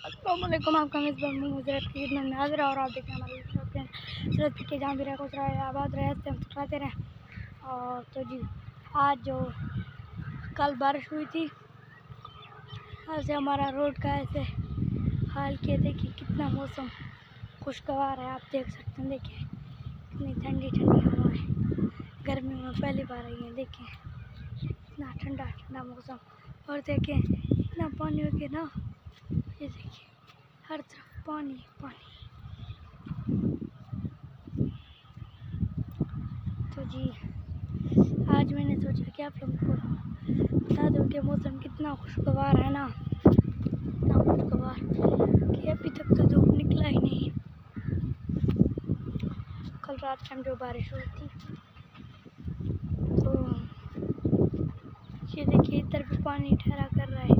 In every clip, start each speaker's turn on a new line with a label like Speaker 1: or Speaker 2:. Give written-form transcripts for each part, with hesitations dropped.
Speaker 1: अस्सलामुअलैकुम, आपका मेज़बान मुझे खिदमत में हाज़िर है और आप देख रहे हैं हमारे फ्रेंड सूरत के जहाँ भी रहे खुश रहे आबाद रहे से हम सिखाते रहें। और तो जी आज जो कल बारिश हुई थी, आज से हमारा रोड का ऐसे हाल किया। देखिए कितना मौसम खुशगवार है, आप देख सकते हैं। देखिए कितनी ठंडी ठंडी हवा है, गर्मी में पहली बार आई है। देखिए इतना ठंडा ठंडा मौसम, और देखिए इतना पानी हो गया ना, ये देखिए हर तरफ पानी पानी। तो जी आज मैंने सोचा कि आप लोगों को बता दूं कि मौसम कितना खुशगवार है ना, इतना खुशगवार कि अभी तक तो धूप निकला ही नहीं। कल रात टाइम जो बारिश हुई थी, तो ये देखिए इधर भी पानी ठहरा कर रहा है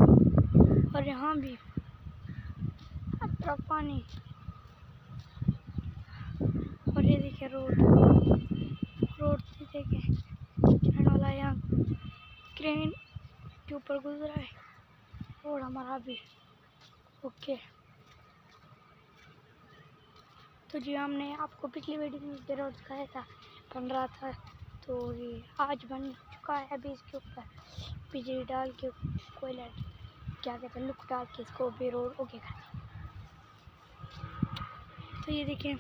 Speaker 1: और यहाँ भी हर तरफ पानी। और ये देखिए रोड से देखिए चढ़ने वाला यहाँ क्रेन के ऊपर गुजरा है। रोड हमारा भी ओके। तो जी हमने आपको पिछली वीडियो में ये रोड दिखाया था, बन रहा था। तो ये आज बन चुका है। अभी इसके ऊपर बिजली डाल के कोयला क्या कहते हैं लुक डाल के इसको भी रोड ओके कर दिया। तो ये देखिए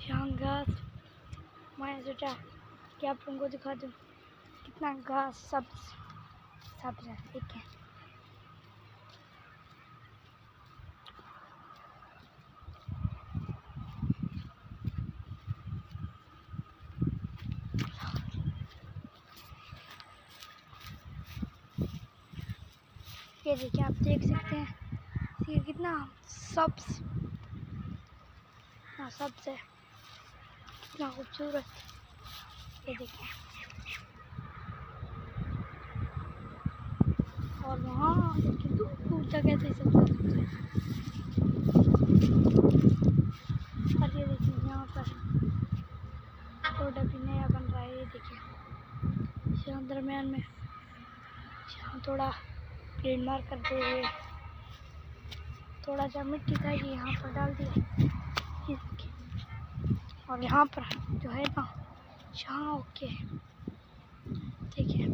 Speaker 1: यहाँ घास, मैं सोचा कि आप लोगों को दिखा दूँ कितना घास सब्ज है। देखिए ये देखिए आप देख सकते हैं ये कितना सब्ज है, कितना खूबसूरत। ये देखिए और वहाँ देखिए दूर दूर तक ऐसे ही सब। और ये देखिए यहाँ पर रोड अभी नया बन रहा है। ये देखिए यहाँ दरम्यान में यहाँ थोड़ा ग्रीन मार कर दे हुए थोड़ा सा मिट्टी का ये यहाँ पर डाल दिया। ये देखिए और यहाँ पर जो है ना यहाँ ओके। देखिए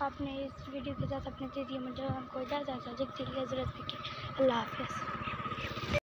Speaker 1: आपने इस वीडियो के साथ अपने दे दिए मुझे हमको इजाज़त है। अल्लाह हाफ़िज़।